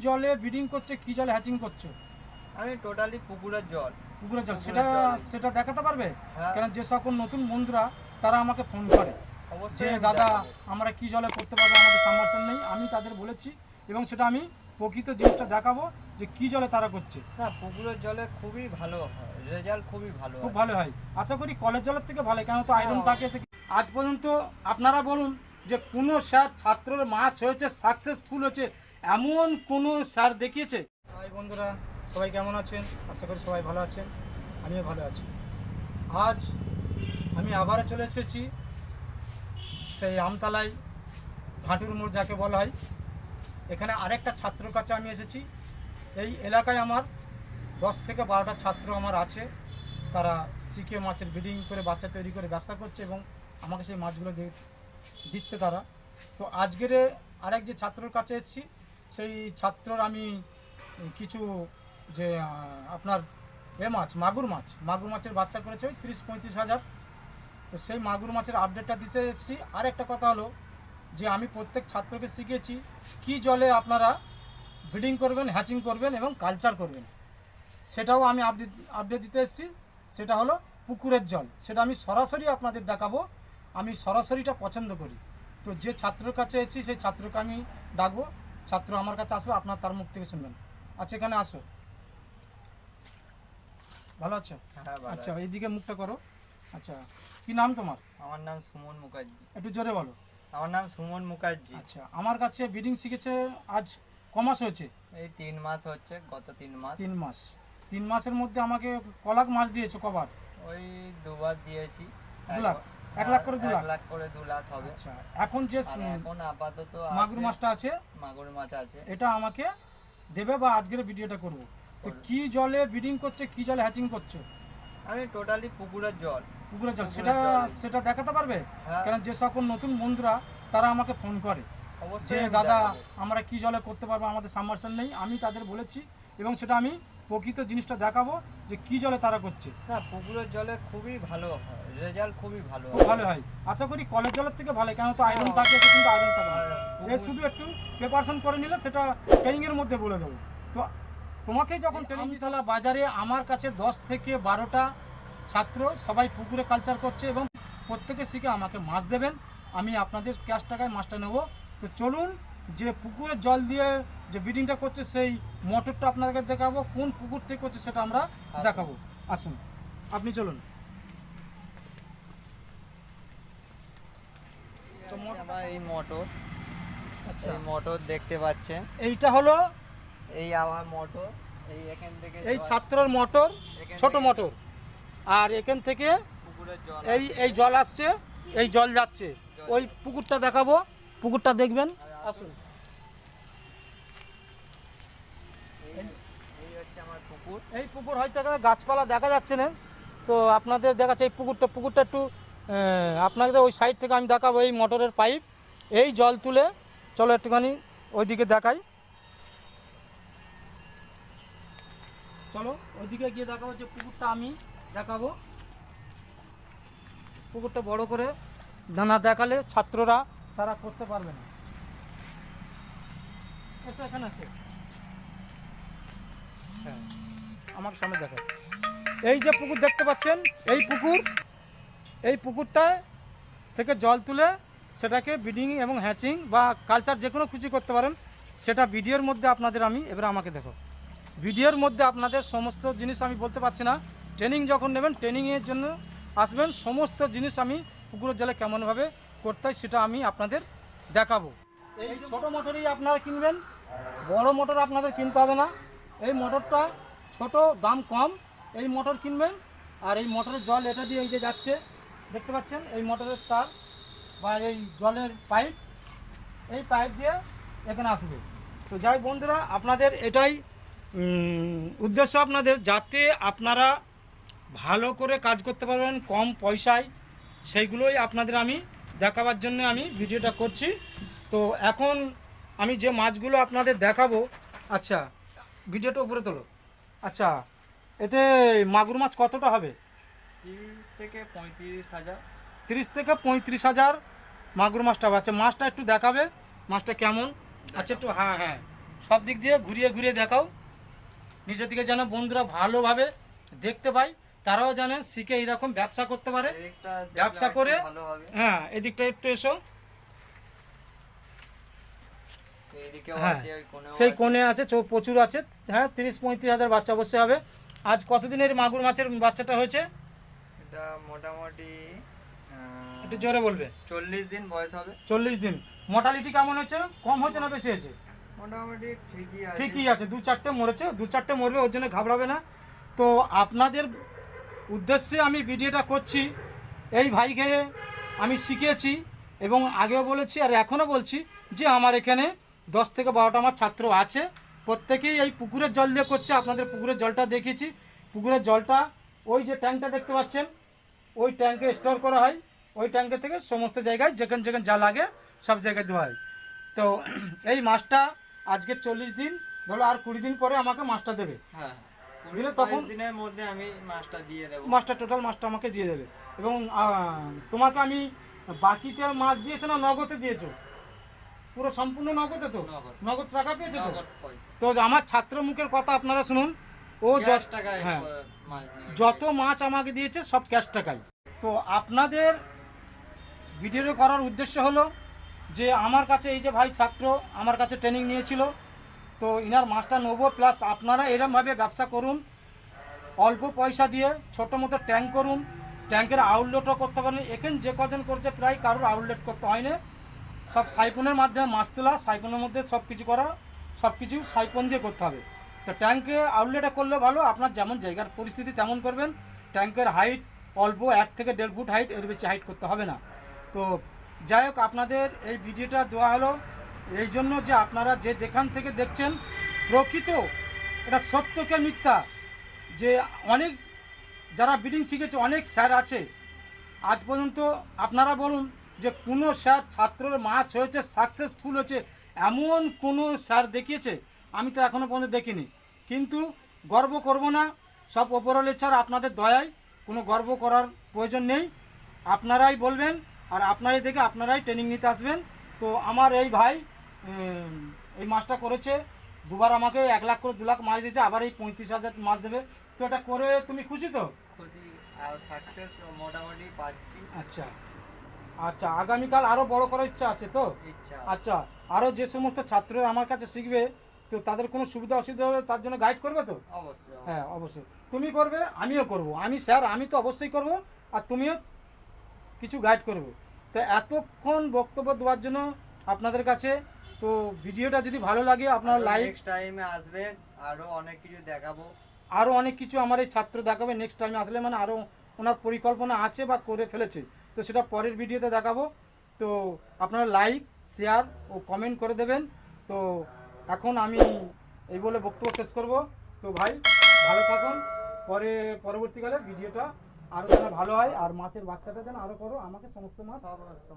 জলে ব্রিডিং করছে, কি জলে হ্যাচিং করছো? আমি টোটালি পুকুরের জল সেটা দেখাতে পারবে? হ্যাঁ। কারণ যে সকল নতুন বন্ধুরা তারা আমাকে ফোন করে যে অবশ্যই দাদা আমরা কি জলে করতে পারবো, আমাদের সাবমার্সিবল নেই। আমি তাদের বলেছি এবং সেটা আমি প্রকৃত জিনিসটা দেখাবো যে কি জলে তারা করছে। হ্যাঁ, পুকুরের জলে খুবই ভালো হয়, রেজাল্ট খুবই ভালো খুব হয়। ভালো হয়, আশা করি কলের জলের থেকে ভালো, কেন তো আয়রন থাকে থেকে। আজ পর্যন্ত আপনারা বলুন যে কোনো স্যার ছাত্রের মাছ হয়েছে সাকসেসফুল হয়েছে এমন কোনো স্যার দেখিয়েছে? ভাই বন্ধুরা সবাই কেমন আছেন? আশা করি সবাই ভালো আছেন, আমিও ভালো আছি। আজ আমি আবারও চলে এসেছি সেই আমতলায়, ঘাটুর মোড় যাকে বলা হয়। এখানে আরেকটা ছাত্রর কাছে আমি এসেছি। এই এলাকায় আমার 10 থেকে 12টা ছাত্র আমার আছে, তারা শিখে মাছের ব্রিডিং করে বাচ্চা তৈরি করে ব্যবসা করছে এবং আমাকে সেই মাছগুলো দিচ্ছে তারা। তো আজকের আরেক যে ছাত্রর কাছে এসেছি, সেই ছাত্রর আমি কিছু যে আপনার মাগুর মাছের বাচ্চা করেছে ওই 30-35 হাজার। তো সেই মাগুর মাছের আপডেটটা দিতে এসেছি। আর একটা কথা হলো যে আমি প্রত্যেক ছাত্রকে শিখিয়েছি কি জলে আপনারা ব্রিডিং করবেন, হ্যাচিং করবেন এবং কালচার করবেন, সেটাও আমি আপডেট দিতে এসেছি। সেটা হলো পুকুরের জল, সেটা আমি সরাসরি আপনাদের দেখাবো। আমি সরাসরিটা পছন্দ করি। তো যে ছাত্রের কাছে এসেছি সেই ছাত্রকে আমি ডাকবো, ছাত্র আমার কাছে আসবে, আপনার তার মুখ থেকে শুনবেন। আচ্ছা এখানে আসো, ভালো আছো? হ্যাঁ, ভালো আচ্ছা আছে। এইদিকে মুখটা করো। আচ্ছা কি নাম তোমার? আমার নাম সুমন মুখার্জি। একটু জোরে বলো। আমার নাম সুমন মুখার্জি। আচ্ছা আমার কাছে ব্রিডিং শিখেছে আজ ক মাস হয়েছে? এই 3 মাস হচ্ছে, গত 3 মাস। 3 মাস। 3 মাসের মধ্যে আমাকে কলাক মাছ দিয়েছো কবার? ওই দুবার দিয়েছি। 2 লাখ? 1 লাখ করে 2 লাখ? 1 লাখ করে 2 লাখ হবে। আচ্ছা এখন যে আর এখন আপাতত মাগুর আছে, মাছটা আছে মাগুর মাছ আছে। এটা আমাকে দেবে বা আজকের ভিডিওটা করব। তো কি জলে ব্রিডিং করছে, কি জলে হ্যাচিং করছো? আমি টোটালি পুকুরের জল। পুকুরের জল পুকুরের জলে। সেটা দেখাতে পারবে? হ্যাঁ। কারণ যে সকল নতুন বন্ধুরা তারা আমাকে ফোন করে যে অবশ্যই দাদা আমরা কি জলে করতে পারবো, আমাদের সাবমার্সিবল নেই। আমি তাদের বলেছি এবং সেটা আমি প্রকৃত জিনিসটা দেখাবো যে কি জলে তারা করছে। হ্যাঁ, পুকুরের জলে খুবই ভালো হয়, রেজাল্ট খুবই ভালো খুব হয়। ভালো হয়, আশা করি কলের জলের থেকে ভালো, কেন তো আয়রন থাকে কিন্তু আয়রন থাকে না। এর শুধু একটু প্রিপারেশন করে নিলে সেটা ট্রেনিংয়ের মধ্যে বলে দেবো। তো তোমাকেই যখন আমতলা বাজারে আমার কাছে 10 থেকে 12টা ছাত্র সবাই পুকুরে কালচার করছে এবং প্রত্যেকে শিখে আমাকে মাছ দেবেন, আমি আপনাদের ক্যাশ টাকায় মাছটা নেব। তো চলুন যে পুকুরের জল দিয়ে যে ব্রিডিংটা করছে সেই মোটরটা আপনাদেরকে দেখাবো, কোন পুকুর থেকে করছে সেটা আমরা দেখাবো। আসুন আপনি চলুন। তো আমার এই মোটর, আচ্ছা এই মোটর দেখতে পাচ্ছেন, এইটা হলো এই আমার মোটর। এই এখান থেকে এই ছাত্রর মোটর, ছোট মোটর, আর এখান থেকে পুকুরের জল এই জল আসছে, এই জল যাচ্ছে ওই পুকুরটা দেখাবো, পুকুরটা দেখবেন। আসুন এই হচ্ছে আমার পুকুর। এই পুকুর হয়তো গাছপালা দেখা যাচ্ছে না, তো আপনাদের দেখাচ্ছে এই পুকুরটা একটু আপনাদের ওই সাইড থেকে আমি দেখাবো। এই মোটরের পাইপ, এই জল তুলে চলো একটুখানি ওইদিকে দেখাই, চলো ওইদিকে গিয়ে দেখাবো যে পুকুরটা আমি দেখাবো। পুকুরটা বড় করে দানা দেখালে ছাত্ররা তারা করতে পারবে না। এসো এখানে আসে, হ্যাঁ আমার সামনে দেখো এই যে পুকুর দেখতে পাচ্ছেন, এই পুকুরটা থেকে জল তুলে সেটাকে ব্রিডিং এবং হ্যাচিং বা কালচার যে কোনো কিছু করতে পারেন। সেটা ভিডিওর মধ্যে আপনাদের আমি এবারে আমাকে দেখো, ভিডিওর মধ্যে আপনাদের সমস্ত জিনিস আমি বলতে পারছি না। ট্রেনিং যখন নেবেন ট্রেনিংয়ের জন্য আসবেন, সমস্ত জিনিস আমি পুকুরের জলে কেমনভাবে করতে হয় সেটা আমি আপনাদের দেখাবো। এই ছোট মোটরই আপনারা কিনবেন, বড় মোটর আপনাদের কিনতে হবে না। এই মোটরটা ছোট, দাম কম, এই মোটর কিনবেন। আর এই মোটরের জল এটা দিয়ে এই যে যাচ্ছে দেখতে পাচ্ছেন, এই মোটরের তার বা এই জলের পাইপ, এই পাইপ দিয়ে এখানে আসবে। তো যাই বন্ধুরা, আপনাদের এটাই উদ্দেশ্য আপনাদের, যাতে আপনারা ভালো করে কাজ করতে পারবেন কম পয়সায়, সেইগুলোই আপনাদের আমি দেখাবার জন্য আমি ভিডিওটা করছি। তো এখন আমি যে মাছগুলো আপনাদের দেখাবো, আচ্ছা ভিডিওটা উপরে তোলো। আচ্ছা এতে মাগুর মাছ কতটা হবে? 30 থেকে 35 হাজার। 30 থেকে 35 হাজার মাগুর মাছটা হবে। আচ্ছা মাছটা একটু দেখাবে, মাছটা কেমন? আচ্ছা একটু, হ্যাঁ হ্যাঁ সব দিক দিয়ে ঘুরিয়ে ঘুরিয়ে দেখাও, নিচের দিকে যেন বন্ধুরা ভালোভাবে দেখতে পায়, তারাও যেন শিখে এইরকম ব্যবসা করতে পারে। এদিকটা দেখলে ব্যবসা একটু করে ভালো হবে। হ্যাঁ এদিকটা একটু এসো। এইদিকেও হ্যাঁ আছে, ওই কোণেও সেই আছে। কোণে আছে, প্রচুর আছে। হ্যাঁ 30-35 হাজার বাচ্চা অবশ্যই হবে। আজ কতদিনের মাগুর মাছের বাচ্চাটা হয়েছে? এটা মোটামুটি একটু জোরে বলবে। 40 দিন বয়স হবে। 40 দিন। মোটালিটি কেমন হয়েছে? কম হয়েছে না বেশি হয়েছে? মোটামুটি ঠিকই আছে। ঠিকই আছে, 2-4টে মরেছে, 2-4টে মরবে, ওর জন্য ঘাবড়াবে না। তো আপনাদের উদ্দেশ্যে আমি ভিডিওটা করছি। এই ভাইকে আমি শিখিয়েছি এবং আগেও বলেছি আর এখনও বলছি যে আমার এখানে 10 থেকে 12টা আমার ছাত্র আছে, প্রত্যেকেই এই পুকুরের জল দিয়ে করছে। আপনাদের পুকুরের জলটা দেখিয়েছি, পুকুরের জলটা ওই যে ট্যাঙ্কটা দেখতে পাচ্ছেন, ওই ট্যাঙ্কে স্টোর করা হয়, ওই ট্যাঙ্কে থেকে সমস্ত জায়গায় যেখানে যেখানে যা লাগে সব জায়গায় দেওয়া হয়। তো এই মাছটা আজকে 40 দিন, ধরো আর 20 দিন পরে আমাকে মাছটা দেবে। হ্যাঁ, দিলে 20 তখন দিনের মধ্যে আমি মাছটা দিয়ে দেব। মাছটা টোটাল মাছটা আমাকে দিয়ে দেবে। এবং তোমাকে আমি বাকিতে মাছ দিয়েছো না নগদে দিয়েছো? পুরো সম্পূর্ণ নগদে তো? নগদ। নগদ টাকা পেয়েছো তো? নগদ পয়সা। তো আমার ছাত্র মুখের কথা আপনারা শুনুন, ও ক্যাশ টাকায় হ্যাঁ মাছ নিয়ে যত মাছ আমাকে দিয়েছে সব ক্যাশ টাকায়। তো আপনাদের ভিডিও করার উদ্দেশ্য হলো যে আমার কাছে এই যে ভাই ছাত্র আমার কাছে ট্রেনিং নিয়েছিল, তো ইনার মাছটা নেবো, প্লাস আপনারা এরমভাবে ব্যবসা করুন, অল্প পয়সা দিয়ে ছোটো মতো ট্যাঙ্ক করুন, ট্যাঙ্কের আউটলেটও করতে পারেন। এখানে যে কজন করছে প্রায় কারোর আউটলেট করতে হয় না, সব সাইফনের মাধ্যমে মাছ তোলা, সাইফনের মধ্যে সব কিছু করা, সব কিছু সাইফন দিয়ে করতে হবে। তো ট্যাঙ্কে আউটলেটে করলে ভালো, আপনার যেমন জায়গার পরিস্থিতি তেমন করবেন। ট্যাঙ্কের হাইট অল্প 1 থেকে 1.5 ফুট হাইট, এর বেশি হাইট করতে হবে না। তো যাই হোক, আপনাদের এই ভিডিওটা দেওয়া হলো এই জন্য যে আপনারা যে যেখান থেকে দেখছেন, প্রকৃত এটা সত্যকে মিথ্যা, যে অনেক যারা ব্রিডিং শিখেছে অনেক স্যার আছে, আজ পর্যন্ত আপনারা বলুন যে কোনো স্যার ছাত্রের মাছ হয়েছে সাকসেসফুল হয়েছে এমন কোনো স্যার দেখিয়েছে? আমি তো এখনও পর্যন্ত দেখিনি। কিন্তু গর্ব করব না, সব ওপরওয়ালা ছাড়া আপনাদের দয়ায় কোনো গর্ব করার প্রয়োজন নেই। আপনারাই বলবেন আর আপনারাই দেখে আপনারাই ট্রেনিং নিতে আসবেন। তো আমার এই ভাই এই মাছটা করেছে, দুবার আমাকে 1 লাখ করে 2 লাখ মাছ দিয়েছে, আবার এই 35,000 মাছ দেবে। তো এটা করে তুমি খুশি তো? খুশি আর সাকসেস মোটামুটি পাচ্ছি। আচ্ছা আচ্ছা, আগামীকাল আরও বড় করার ইচ্ছা আছে তো? ইচ্ছা। আচ্ছা, আরও যে সমস্ত ছাত্ররা আমার কাছে শিখবে, তো তাদের কোনো সুবিধা অসুবিধা হলে তার জন্য গাইড করবে তো? অবশ্যই হ্যাঁ অবশ্যই, তুমি করবে, আমিও করব। আমি স্যার, আমি তো অবশ্যই করব, আর তুমিও কিছু গাইড করবে। তো এতক্ষণ বক্তব্য দেওয়ার জন্য আপনাদের কাছে, তো ভিডিওটা যদি ভালো লাগে আপনারা লাইক, নেক্সট টাইমে আসবেন, আরো অনেক কিছু দেখাবো। আরও অনেক কিছু আমার এই ছাত্র দেখাবে নেক্সট টাইমে আসলে, মানে আরও ওনার পরিকল্পনা আছে বা করে ফেলেছে, তো সেটা পরের ভিডিওতে দেখাবো। তো আপনারা লাইক, শেয়ার ও কমেন্ট করে দেবেন। তো এখন আমি এই বলে বক্তব্য শেষ করব। তো ভাই ভালো থাকুন, পরবর্তীকালে ভিডিওটা আরও যেন ভালো হয়, আর মাছের বাচ্চাটা যেন আরও করো, আমাকে সমস্ত মাছ সমস্ত